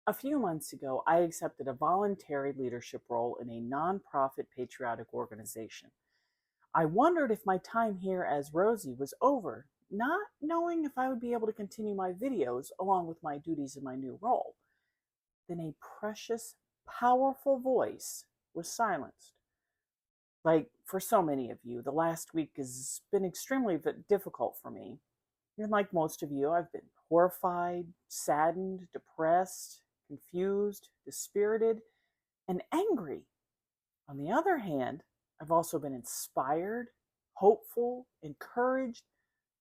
A few months ago, I accepted a voluntary leadership role in a nonprofit patriotic organization. I wondered if my time here as Rosie was over, not knowing if I would be able to continue my videos along with my duties in my new role. Then a precious, powerful voice was silenced. Like for so many of you, the last week has been extremely difficult for me. And like most of you, I've been horrified, saddened, depressed, confused, dispirited, and angry. On the other hand, I've also been inspired, hopeful, encouraged,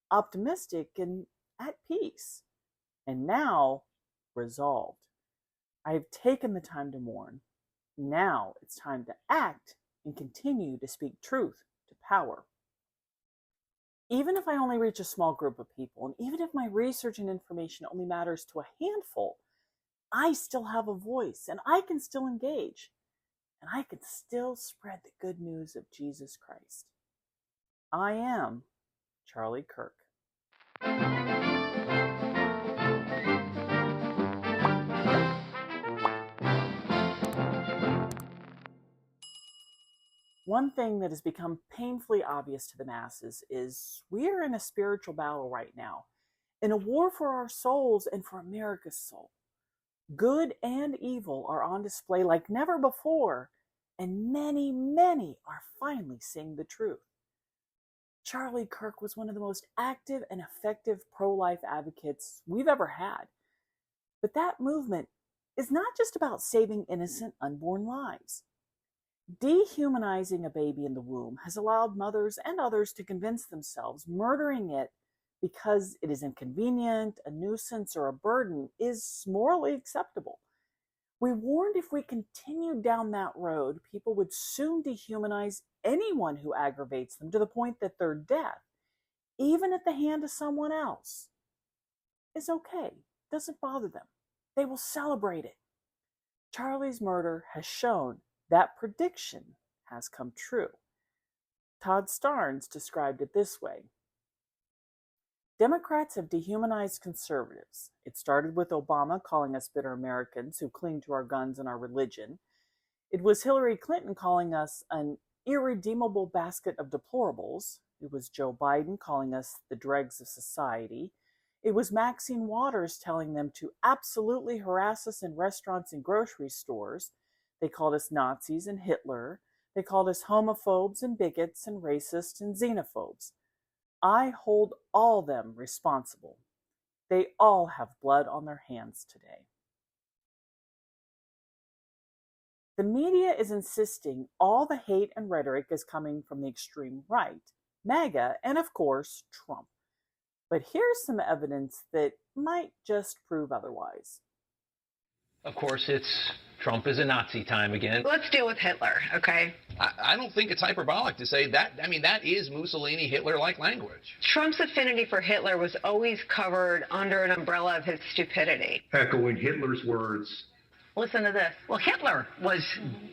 optimistic, and at peace. And now, resolved. I have taken the time to mourn. Now it's time to act and continue to speak truth to power. Even if I only reach a small group of people, and even if my research and information only matters to a handful, I still have a voice, and I can still engage, and I can still spread the good news of Jesus Christ. I am Charlie Kirk. One thing that has become painfully obvious to the masses is we are in a spiritual battle right now, in a war for our souls and for America's soul. Good and evil are on display like never before, and many, many are finally seeing the truth. Charlie Kirk was one of the most active and effective pro-life advocates we've ever had. But that movement is not just about saving innocent unborn lives. Dehumanizing a baby in the womb has allowed mothers and others to convince themselves murdering it because it is inconvenient, a nuisance, or a burden is morally acceptable. We warned if we continued down that road, people would soon dehumanize anyone who aggravates them to the point that their death, even at the hand of someone else, is okay, doesn't bother them. They will celebrate it. Charlie's murder has shown that prediction has come true. Todd Starnes described it this way. Democrats have dehumanized conservatives. It started with Obama calling us bitter Americans who cling to our guns and our religion. It was Hillary Clinton calling us an irredeemable basket of deplorables. It was Joe Biden calling us the dregs of society. It was Maxine Waters telling them to absolutely harass us in restaurants and grocery stores. They called us Nazis and Hitler. They called us homophobes and bigots and racists and xenophobes. I hold all them responsible. They all have blood on their hands today. The media is insisting all the hate and rhetoric is coming from the extreme right, MAGA, and of course, Trump. But here's some evidence that might just prove otherwise. Of course, Trump is a Nazi time again. Let's deal with Hitler, okay? I don't think it's hyperbolic to say that. I mean, that is Mussolini, Hitler-like language. Trump's affinity for Hitler was always covered under an umbrella of his stupidity. Echoing Hitler's words. Listen to this. Well, Hitler was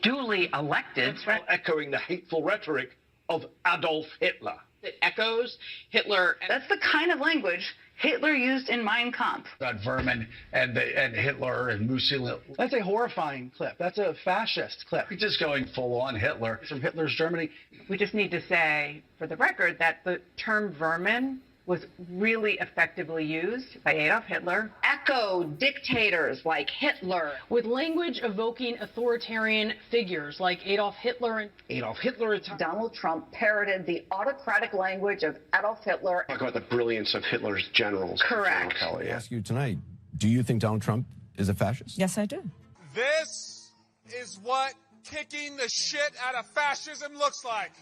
duly elected. That's right. Echoing the hateful rhetoric of Adolf Hitler. It echoes Hitler. That's the kind of language Hitler used in Mein Kampf. That vermin and Hitler and Mussolini. That's a horrifying clip. That's a fascist clip. We're just going full on Hitler. It's from Hitler's Germany. We just need to say, for the record, that the term vermin was really effectively used by Adolf Hitler. Echo dictators like Hitler. With language evoking authoritarian figures like Adolf Hitler. Donald Trump parroted the autocratic language of Adolf Hitler. Talk about the brilliance of Hitler's generals. Correct. I ask you tonight, do you think Donald Trump is a fascist? Yes, I do. This is what kicking the shit out of fascism looks like.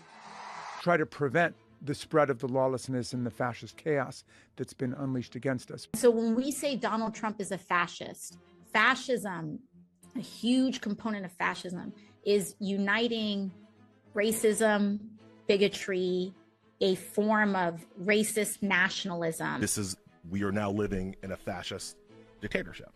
Try to prevent the spread of the lawlessness and the fascist chaos that's been unleashed against us. So when we say Donald Trump is a fascist, fascism, a huge component of fascism, is uniting racism, bigotry, a form of racist nationalism. We are now living in a fascist dictatorship.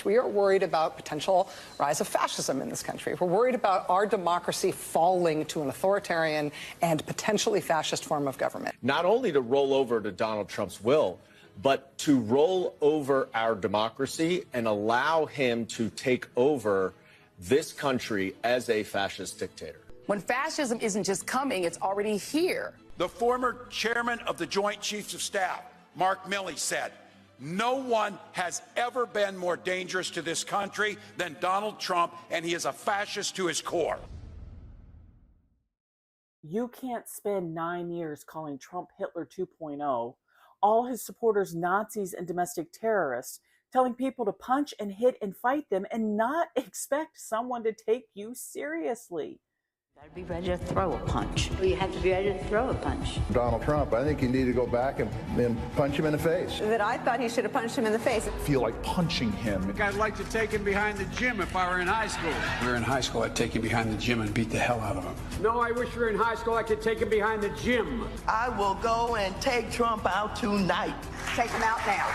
We are worried about potential rise of fascism in this country. We're worried about our democracy falling to an authoritarian and potentially fascist form of government. Not only to roll over to Donald Trump's will, but to roll over our democracy and allow him to take over this country as a fascist dictator. When fascism isn't just coming, it's already here. The former chairman of the Joint Chiefs of Staff, Mark Milley, said, "No one has ever been more dangerous to this country than Donald Trump, and he is a fascist to his core." You can't spend 9 years calling Trump Hitler 2.0, all his supporters Nazis and domestic terrorists, telling people to punch and hit and fight them, and not expect someone to take you seriously. You gotta be ready to throw a punch. You have to be ready to throw a punch. Donald Trump, I think you need to go back and punch him in the face. That I thought he should have punched him in the face. I feel like punching him. I think I'd like to take him behind the gym if I were in high school. If we were in high school, I'd take him behind the gym and beat the hell out of him. No, I wish we were in high school. I could take him behind the gym. I will go and take Trump out tonight. Take him out now.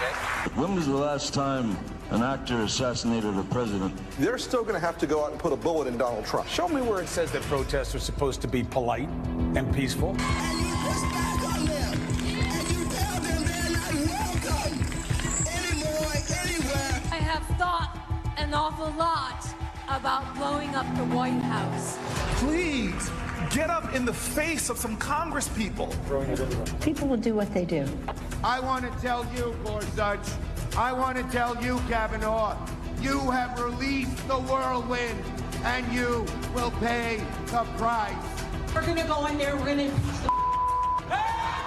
When was the last time an actor assassinated a president? They're still going to have to go out and put a bullet in Donald Trump. Show me where it says that protests are supposed to be polite and peaceful. And you push back on them. And you tell them they're not welcome anymore, anywhere. I have thought an awful lot about blowing up the White House. Please, get up in the face of some Congress people. People will do what they do. I want to tell you, Gorsuch, I want to tell you, Kavanaugh, you have released the whirlwind, and you will pay the price. We're going to go in there, we're going to...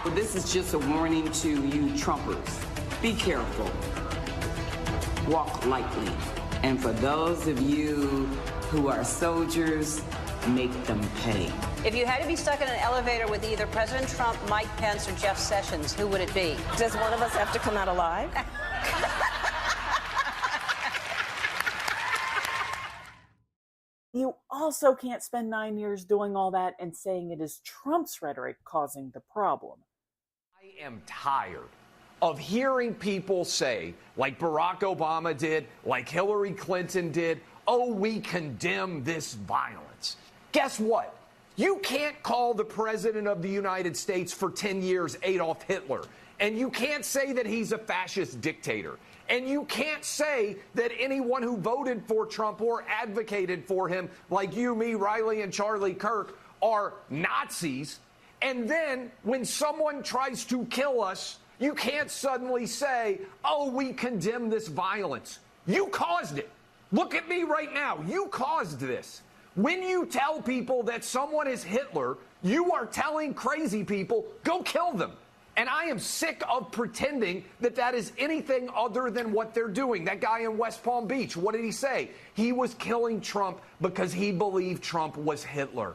Well, this is just a warning to you Trumpers. Be careful. Walk lightly. And for those of you who are soldiers, make them pay. If you had to be stuck in an elevator with either President Trump, Mike Pence, or Jeff Sessions, who would it be? Does one of us have to come out alive? You also can't spend 9 years doing all that and saying it is Trump's rhetoric causing the problem. I am tired of hearing people say, like Barack Obama did, like Hillary Clinton did, oh, we condemn this violence. Guess what? You can't call the President of the United States for 10 years Adolf Hitler. And you can't say that he's a fascist dictator. And you can't say that anyone who voted for Trump or advocated for him, like you, me, Riley, and Charlie Kirk, are Nazis. And then when someone tries to kill us, you can't suddenly say, oh, we condemn this violence. You caused it. Look at me right now. You caused this. When you tell people that someone is Hitler, you are telling crazy people, go kill them. And I am sick of pretending that that is anything other than what they're doing. That guy in West Palm Beach, what did he say? He was killing Trump because he believed Trump was Hitler.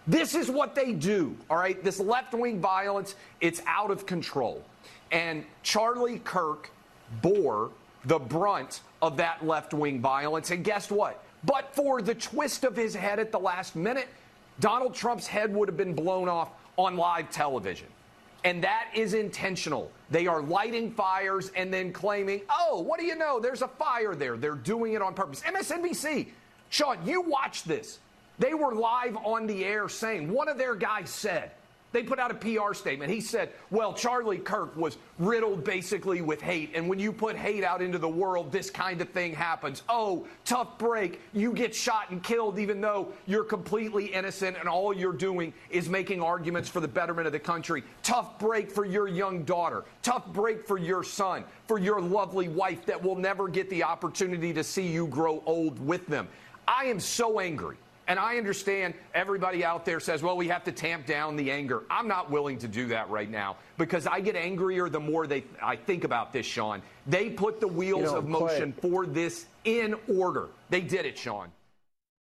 This is what they do, all right? This left-wing violence, it's out of control. And Charlie Kirk bore the brunt of that left-wing violence. And guess what? But for the twist of his head at the last minute, Donald Trump's head would have been blown off on live television. And that is intentional. They are lighting fires and then claiming, oh, what do you know? There's a fire there. They're doing it on purpose. MSNBC, Sean, you watch this. They were live on the air saying, one of their guys said, they put out a PR statement. He said, well, Charlie Kirk was riddled basically with hate. And when you put hate out into the world, this kind of thing happens. Oh, tough break. You get shot and killed even though you're completely innocent and all you're doing is making arguments for the betterment of the country. Tough break for your young daughter. Tough break for your son, for your lovely wife that will never get the opportunity to see you grow old with them. I am so angry. And I understand everybody out there says, well, we have to tamp down the anger. I'm not willing to do that right now because I get angrier the more I think about this, Sean. They put the wheels of motion for this in order. They did it, Sean.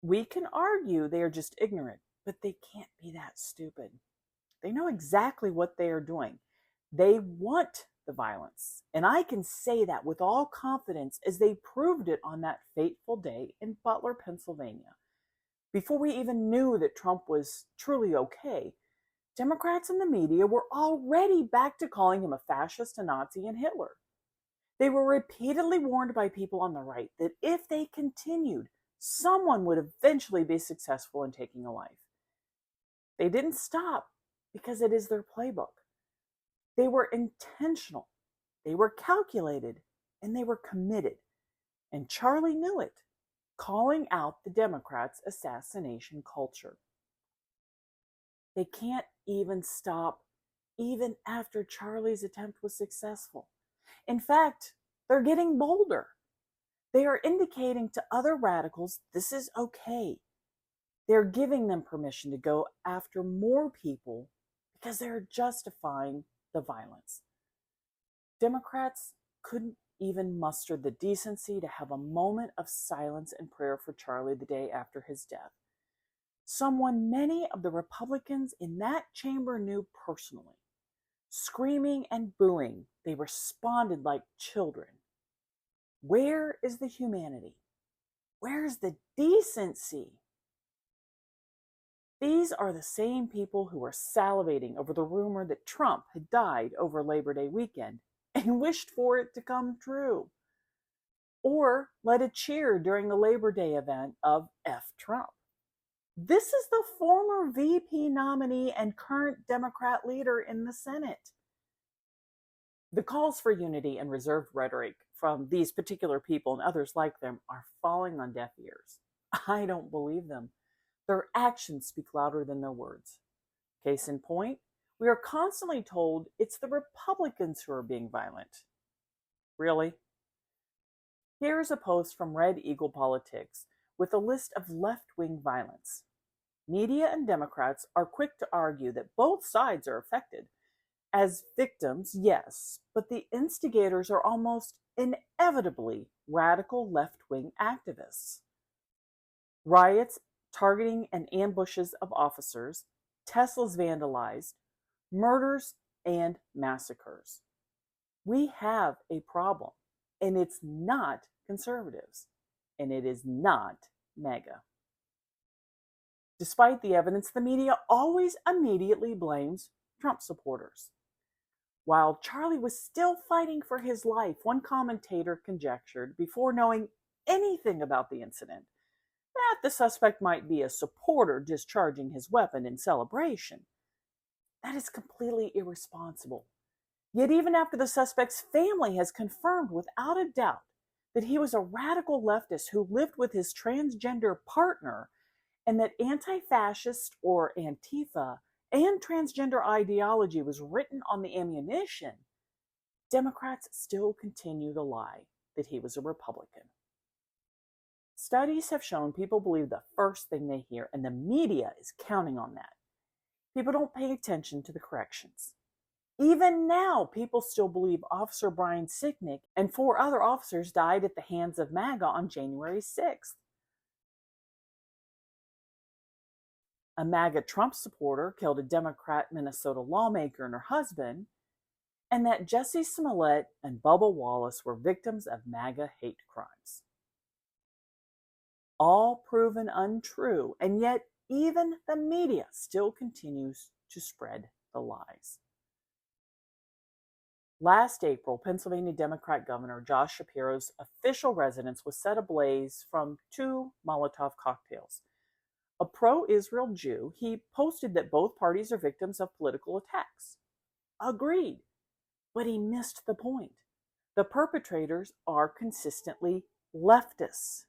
We can argue they are just ignorant, but they can't be that stupid. They know exactly what they are doing. They want the violence. And I can say that with all confidence as they proved it on that fateful day in Butler, Pennsylvania. Before we even knew that Trump was truly okay, Democrats and the media were already back to calling him a fascist, a Nazi, and Hitler. They were repeatedly warned by people on the right that if they continued, someone would eventually be successful in taking a life. They didn't stop because it is their playbook. They were intentional. They were calculated and they were committed. And Charlie knew it, calling out the Democrats' assassination culture. They can't even stop even after Charlie's attempt was successful. In fact, they're getting bolder. They are indicating to other radicals this is okay. They're giving them permission to go after more people because they're justifying the violence. Democrats couldn't even muster the decency to have a moment of silence and prayer for Charlie the day after his death. Someone many of the Republicans in that chamber knew personally. Screaming and booing, they responded like children. Where is the humanity? Where's the decency? These are the same people who were salivating over the rumor that Trump had died over Labor Day weekend and wished for it to come true. Or led a cheer during the Labor Day event of F Trump. This is the former VP nominee and current Democrat leader in the Senate. The calls for unity and reserved rhetoric from these particular people and others like them are falling on deaf ears. I don't believe them. Their actions speak louder than their words. Case in point, we are constantly told it's the Republicans who are being violent. Really? Here's a post from Red Eagle Politics with a list of left-wing violence. Media and Democrats are quick to argue that both sides are affected. As victims, yes, but the instigators are almost inevitably radical left-wing activists. Riots, targeting and ambushes of officers, Teslas vandalized, murders, and massacres. We have a problem, and it's not conservatives, and it is not MAGA. Despite the evidence, the media always immediately blames Trump supporters. While Charlie was still fighting for his life, one commentator conjectured, before knowing anything about the incident, that the suspect might be a supporter discharging his weapon in celebration. That is completely irresponsible. Yet even after the suspect's family has confirmed without a doubt that he was a radical leftist who lived with his transgender partner, and that anti-fascist or Antifa and transgender ideology was written on the ammunition, Democrats still continue to lie that he was a Republican. Studies have shown people believe the first thing they hear, and the media is counting on that. People don't pay attention to the corrections. Even now, people still believe Officer Brian Sicknick and 4 other officers died at the hands of MAGA on January 6th. A MAGA Trump supporter killed a Democrat Minnesota lawmaker and her husband, and that Jussie Smollett and Bubba Wallace were victims of MAGA hate crimes. All proven untrue, and yet even the media still continues to spread the lies. Last April, Pennsylvania Democrat Governor Josh Shapiro's official residence was set ablaze from 2 Molotov cocktails. A pro-Israel Jew, he posted that both parties are victims of political attacks. Agreed, but he missed the point. The perpetrators are consistently leftists.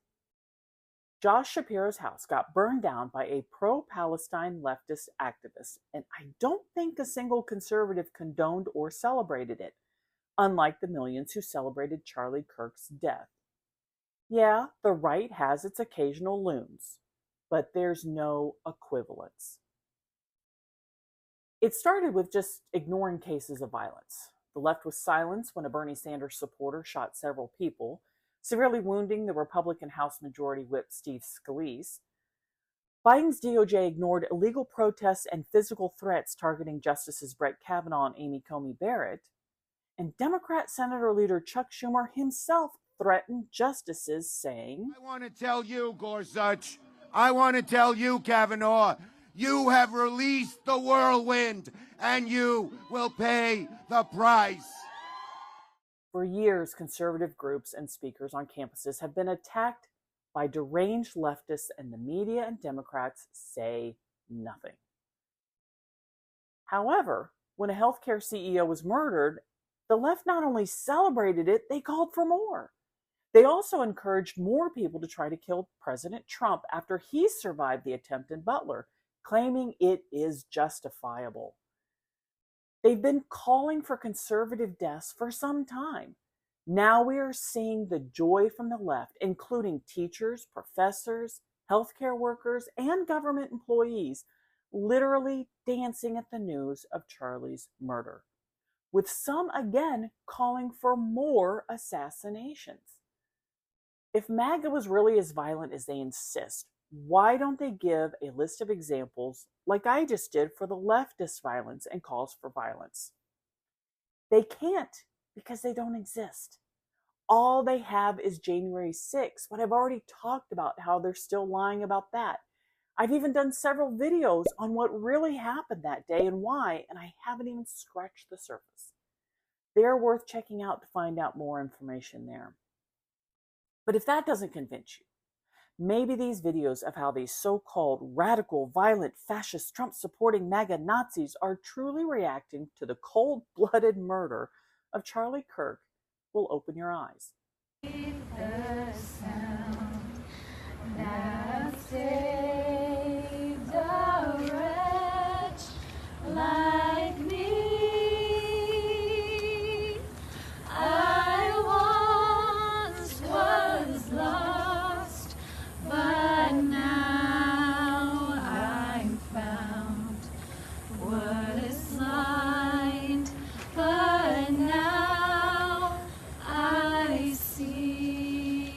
Josh Shapiro's house got burned down by a pro-Palestine leftist activist, and I don't think a single conservative condoned or celebrated it, unlike the millions who celebrated Charlie Kirk's death. Yeah, the right has its occasional loons, but there's no equivalence. It started with just ignoring cases of violence. The left was silenced when a Bernie Sanders supporter shot several people, severely wounding the Republican House Majority Whip Steve Scalise. Biden's DOJ ignored illegal protests and physical threats targeting Justices Brett Kavanaugh and Amy Coney Barrett. And Democrat Senator Leader Chuck Schumer himself threatened justices, saying, I want to tell you, Gorsuch, I want to tell you, Kavanaugh, you have released the whirlwind, and you will pay the price. For years, conservative groups and speakers on campuses have been attacked by deranged leftists, and the media and Democrats say nothing. However, when a healthcare CEO was murdered, The left not only celebrated it, they called for more. They also encouraged more people to try to kill President Trump after he survived the attempt in Butler, claiming it is justifiable. They've been calling for conservative deaths for some time. Now we are seeing the joy from the left, including teachers, professors, healthcare workers, and government employees, literally dancing at the news of Charlie's murder, with some again calling for more assassinations. If MAGA was really as violent as they insist, why don't they give a list of examples like I just did for the leftist violence and calls for violence? They can't because they don't exist. All they have is January 6th, but I've already talked about how they're still lying about that. I've even done several videos on what really happened that day and why, and I haven't even scratched the surface. They're worth checking out to find out more information there. But if that doesn't convince you, maybe these videos of how these so-called radical, violent, fascist, Trump-supporting MAGA Nazis are truly reacting to the cold-blooded murder of Charlie Kirk will open your eyes. The sound that saved a wretch like me. I once was lost, but now I'm found. Was blind, but now I see.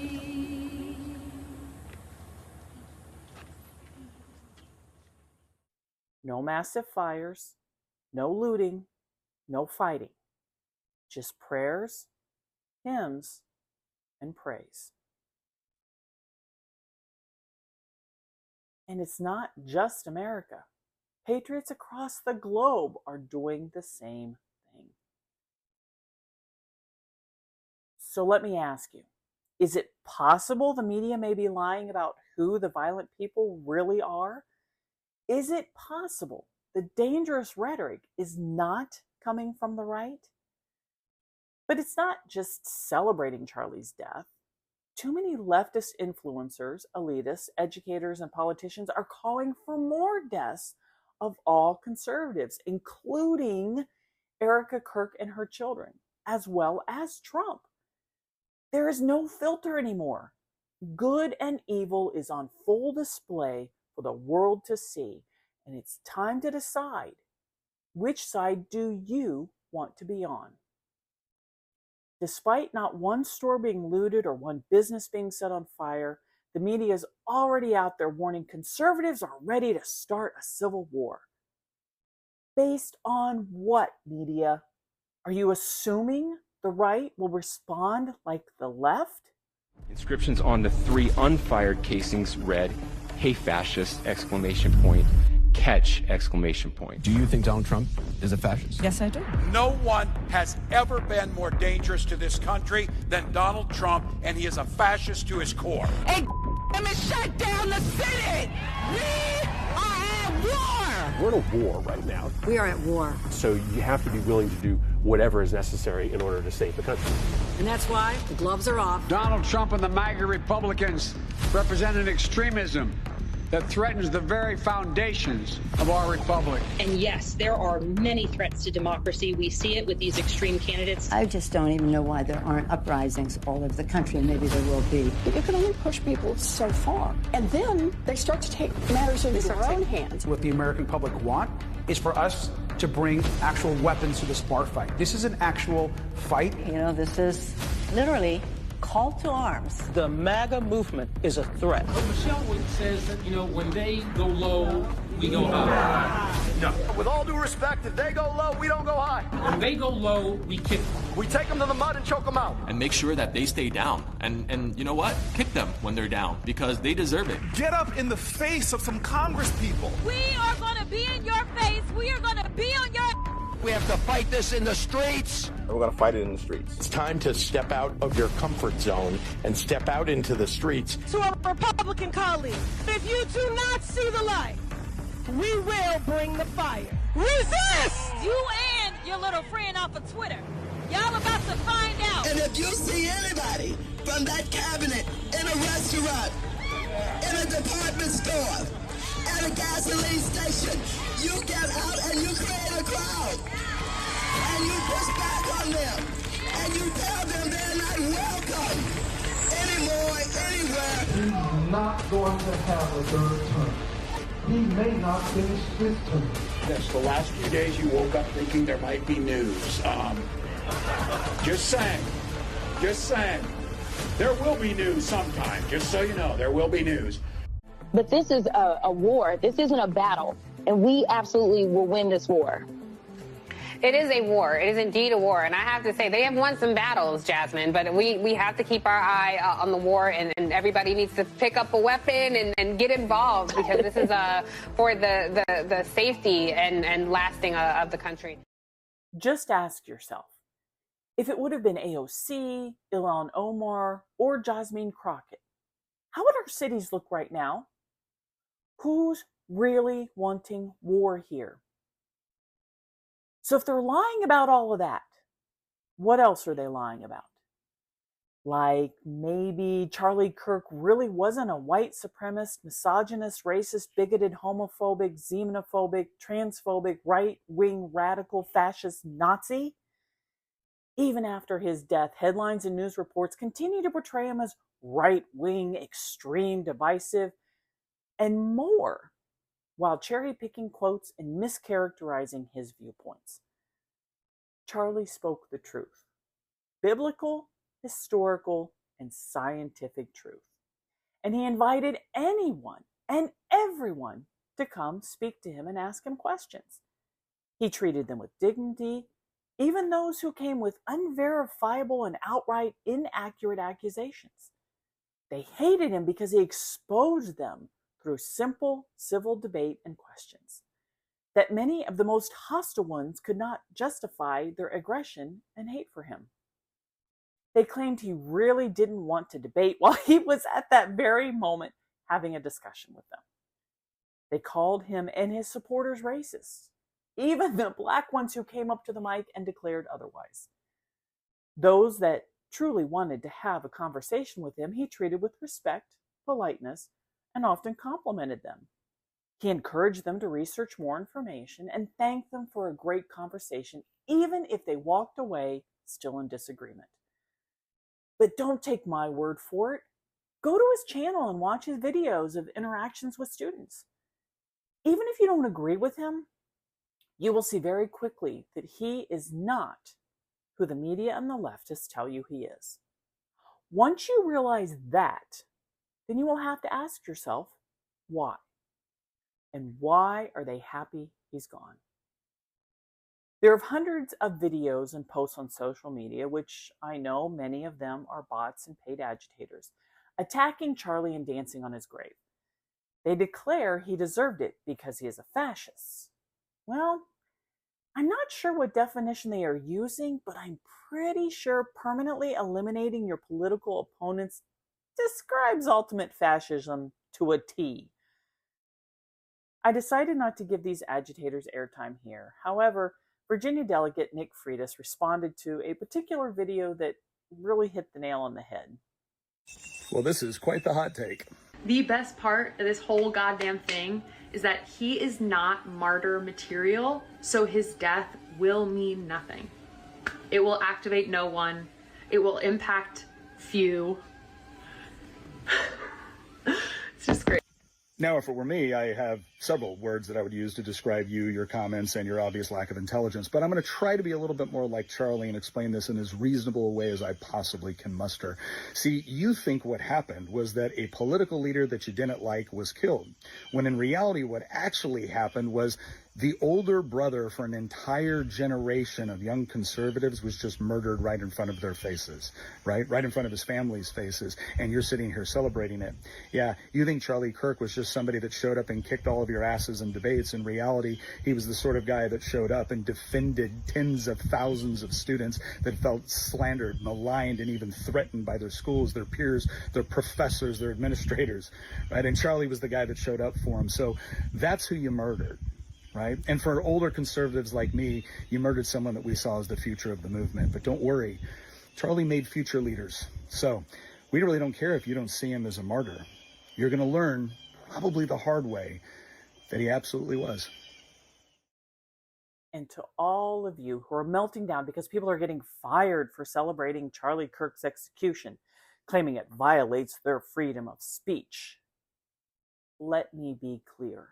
No massive fires, no looting, no fighting. Just prayers, hymns, and praise. And it's not just America. Patriots across the globe are doing the same thing. So let me ask you, is it possible the media may be lying about who the violent people really are? Is it possible the dangerous rhetoric is not coming from the right? But it's not just celebrating Charlie's death. Too many leftist influencers, elitists, educators, and politicians are calling for more deaths of all conservatives, including Erica Kirk and her children, as well as Trump. There is no filter anymore. Good and evil is on full display for the world to see, and it's time to decide, which side do you want to be on? Despite not one store being looted or one business being set on fire, the media is already out there warning conservatives are ready to start a civil war. Based on what, media? Are you assuming the right will respond like the left? Inscriptions on the 3 unfired casings read, "Hey fascist!" Catch! Do you think Donald Trump is a fascist? Yes, I do. No one has ever been more dangerous to this country than Donald Trump, and he is a fascist to his core. And shut down the Senate! We are at war! We're in a war right now. We are at war. So you have to be willing to do whatever is necessary in order to save the country. And that's why the gloves are off. Donald Trump and the MAGA Republicans represent an extremism that threatens the very foundations of our republic. And yes, there are many threats to democracy. We see it with these extreme candidates. I just don't even know why there aren't uprisings all over the country, and maybe there will be. But you can only push people so far. And then they start to take matters into their own hands. What the American public want is for us to bring actual weapons to this bar fight. This is an actual fight. You know, this is literally call to arms. The MAGA movement is a threat. Well, Michelle says that, when they go low, we go high. No. With all due respect, if they go low, we don't go high. When they go low, we kick them. We take them to the mud and choke them out. And make sure that they stay down. And you know what? Kick them when they're down, because they deserve it. Get up in the face of some Congress people. We are going to be in your face. We are going to be on your... We have to fight this in the streets. We're going to fight it in the streets. It's time to step out of your comfort zone and step out into the streets. To our Republican colleagues, if you do not see the light, we will bring the fire. Resist! You and your little friend off of Twitter. Y'all about to find out. And if you see anybody from that cabinet in a restaurant, in a department store, at a gasoline station, you get out and you create a crowd. And you push back on them. And you tell them they're not welcome anymore, anywhere. He's not going to have a third term. He may not finish this term. Yes, the last few days you woke up thinking there might be news. Just saying. Just saying. There will be news sometime, just so you know. There will be news. But this is a war. This isn't a battle. And we absolutely will win this war. It is a war. It is indeed a war. And I have to say, they have won some battles, Jasmine, but we have to keep our eye on the war, and everybody needs to pick up a weapon and get involved, because this is for the safety and lasting of the country. Just ask yourself, if it would have been AOC, Ilhan Omar, or Jasmine Crockett, how would our cities look right now? Who's really wanting war here? So if they're lying about all of that, what else are they lying about? Like maybe Charlie Kirk really wasn't a white supremacist, misogynist, racist, bigoted, homophobic, xenophobic, transphobic, right-wing, radical, fascist Nazi? Even after his death, headlines and news reports continue to portray him as right-wing, extreme, divisive, and more, while cherry-picking quotes and mischaracterizing his viewpoints. Charlie spoke the truth. Biblical, historical, and scientific truth. And he invited anyone and everyone to come speak to him and ask him questions. He treated them with dignity, even those who came with unverifiable and outright inaccurate accusations. They hated him because he exposed them through simple civil debate and questions, that many of the most hostile ones could not justify their aggression and hate for him. They claimed he really didn't want to debate while he was at that very moment having a discussion with them. They called him and his supporters racist, even the black ones who came up to the mic and declared otherwise. Those that truly wanted to have a conversation with him, he treated with respect, politeness, and often complimented them. He encouraged them to research more information and thanked them for a great conversation, even if they walked away still in disagreement. But don't take my word for it. Go to his channel and watch his videos of interactions with students. Even if you don't agree with him, you will see very quickly that he is not who the media and the leftists tell you he is. Once you realize that, then you will have to ask yourself, why? And why are they happy he's gone? There are hundreds of videos and posts on social media, which I know many of them are bots and paid agitators, attacking Charlie and dancing on his grave. They declare he deserved it because he is a fascist. Well, I'm not sure what definition they are using, but I'm pretty sure permanently eliminating your political opponents describes ultimate fascism to a T. I decided not to give these agitators airtime here. However, Virginia Delegate Nick Freitas responded to a particular video that really hit the nail on the head. Well, this is quite the hot take. The best part of this whole goddamn thing is that he is not martyr material, so his death will mean nothing. It will activate no one. It will impact few. It's just great. Now, if it were me, I have several words that I would use to describe you, your comments, and your obvious lack of intelligence. But I'm going to try to be a little bit more like Charlie and explain this in as reasonable a way as I possibly can muster. See, you think what happened was that a political leader that you didn't like was killed, when in reality what actually happened was the older brother for an entire generation of young conservatives was just murdered right in front of their faces, right in front of his family's faces, and you're sitting here celebrating it. Yeah, you think Charlie Kirk was just somebody that showed up and kicked all of your asses in debates. In reality, he was the sort of guy that showed up and defended tens of thousands of students that felt slandered, maligned, and even threatened by their schools, their peers, their professors, their administrators, right? And Charlie was the guy that showed up for him. So that's who you murdered. right? And for older conservatives like me, you murdered someone that we saw as the future of the movement. But don't worry, Charlie made future leaders. So we really don't care if you don't see him as a martyr. You're going to learn, probably the hard way, that he absolutely was. And to all of you who are melting down because people are getting fired for celebrating Charlie Kirk's execution, claiming it violates their freedom of speech, let me be clear.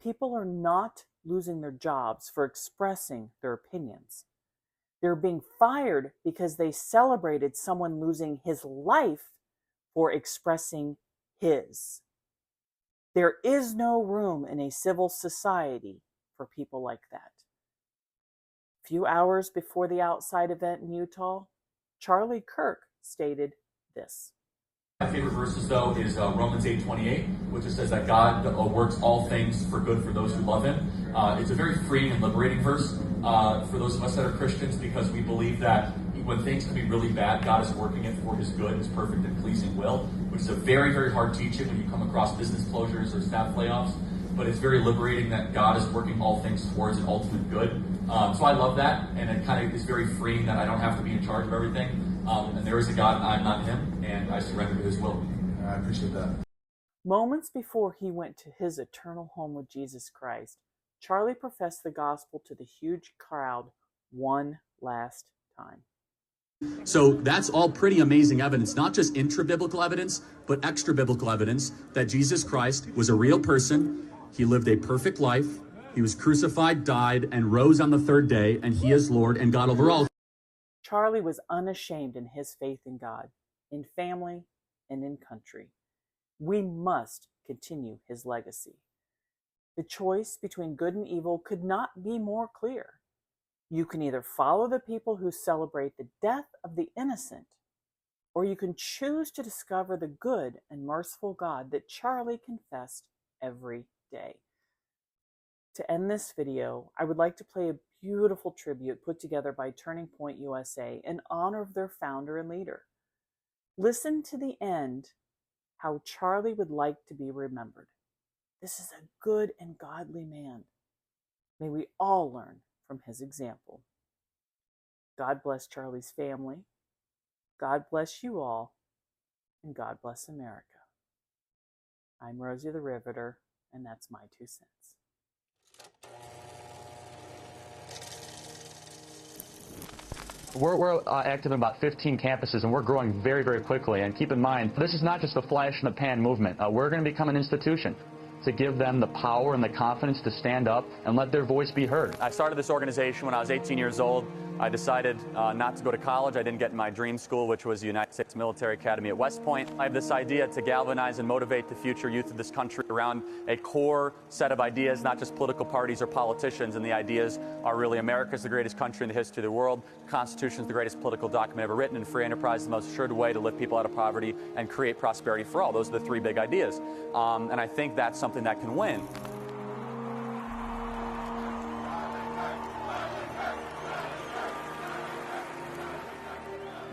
People are not losing their jobs for expressing their opinions. They're being fired because they celebrated someone losing his life for expressing his. There is no room in a civil society for people like that. A few hours before the outside event in Utah, Charlie Kirk stated this. My favorite verses, though, is Romans 8:28, which just says that God works all things for good for those who love him. It's a very freeing and liberating verse for those of us that are Christians, because we believe that when things can be really bad, God is working it for his good, his perfect and pleasing will, which is a very, very hard teaching when you come across business closures or staff layoffs. But it's very liberating that God is working all things towards an ultimate good. So I love that, and it kind of is very freeing that I don't have to be in charge of everything. And there is a God, and I'm not him, and I surrender to his will. I appreciate that. Moments before he went to his eternal home with Jesus Christ, Charlie professed the gospel to the huge crowd one last time. So that's all pretty amazing evidence, not just intra-biblical evidence, but extra-biblical evidence that Jesus Christ was a real person. He lived a perfect life. He was crucified, died, and rose on the third day, and he is Lord and God over all. Charlie was unashamed in his faith in God, in family, and in country. We must continue his legacy. The choice between good and evil could not be more clear. You can either follow the people who celebrate the death of the innocent, or you can choose to discover the good and merciful God that Charlie confessed every day. To end this video, I would like to play a beautiful tribute put together by Turning Point USA in honor of their founder and leader. Listen to the end how Charlie would like to be remembered. This is a good and godly man. May we all learn from his example. God bless Charlie's family. God bless you all. And God bless America. I'm Rosie the Riveter, and that's my 2 cents. We're active in about 15 campuses, and we're growing very, very quickly. And keep in mind, this is not just a flash in the pan movement. We're going to become an institution to give them the power and the confidence to stand up and let their voice be heard. I started this organization when I was 18 years old. I decided not to go to college. I didn't get in my dream school, which was the United States Military Academy at West Point. I have this idea to galvanize and motivate the future youth of this country around a core set of ideas, not just political parties or politicians. And the ideas are really America's the greatest country in the history of the world. The Constitution is the greatest political document ever written, and free enterprise is the most assured way to lift people out of poverty and create prosperity for all. Those are the 3 big ideas. And I think that's something that can win.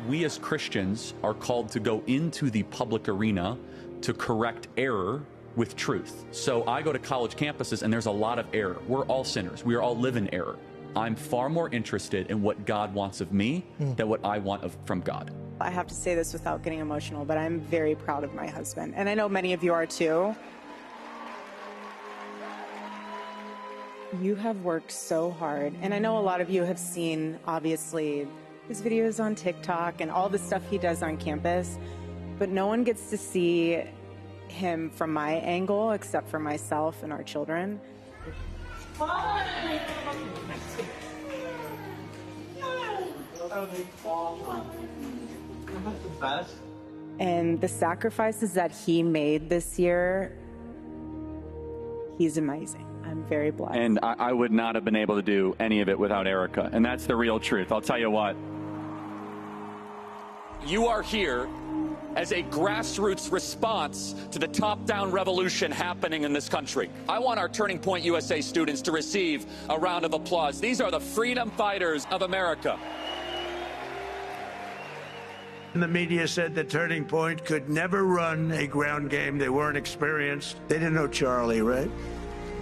We as Christians are called to go into the public arena to correct error with truth. So I go to college campuses and there's a lot of error. We're all sinners. We are all live in error. I'm far more interested in what God wants of me than what I want from God. I have to say this without getting emotional, but I'm very proud of my husband. And I know many of you are too. You have worked so hard. And I know a lot of you have seen, obviously, his videos on TikTok and all the stuff he does on campus, but no one gets to see him from my angle except for myself and our children. And the sacrifices that he made this year, he's amazing. I'm very blessed. And I would not have been able to do any of it without Erica. And that's the real truth. I'll tell you what. You are here as a grassroots response to the top-down revolution happening in this country. I want our Turning Point USA students to receive a round of applause. These are the freedom fighters of America. The media said that Turning Point could never run a ground game. They weren't experienced. They didn't know Charlie, right?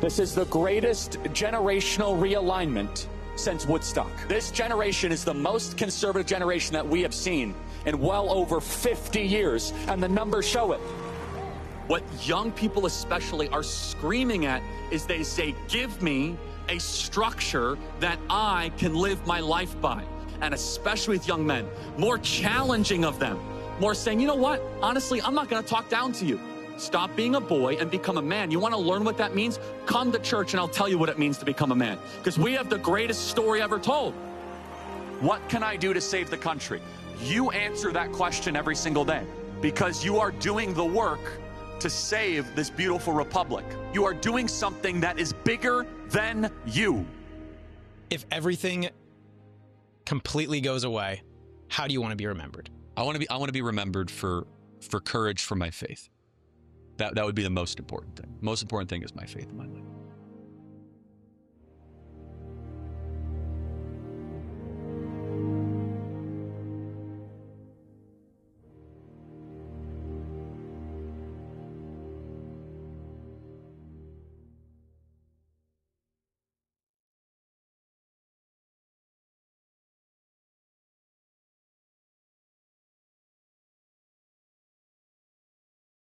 This is the greatest generational realignment since Woodstock. This generation is the most conservative generation that we have seen in well over 50 years, and the numbers show it. What young people especially are screaming at is they say, give me a structure that I can live my life by. And especially with young men, more challenging of them, more saying, you know what, honestly, I'm not gonna talk down to you. Stop being a boy and become a man. You want to learn what that means? Come to church and I'll tell you what it means to become a man. Because we have the greatest story ever told. What can I do to save the country? You answer that question every single day because you are doing the work to save this beautiful republic. You are doing something that is bigger than you. If everything completely goes away, how do you want to be remembered? I want to be remembered for courage for my faith. That would be the most important thing. Most important thing is my faith in my life.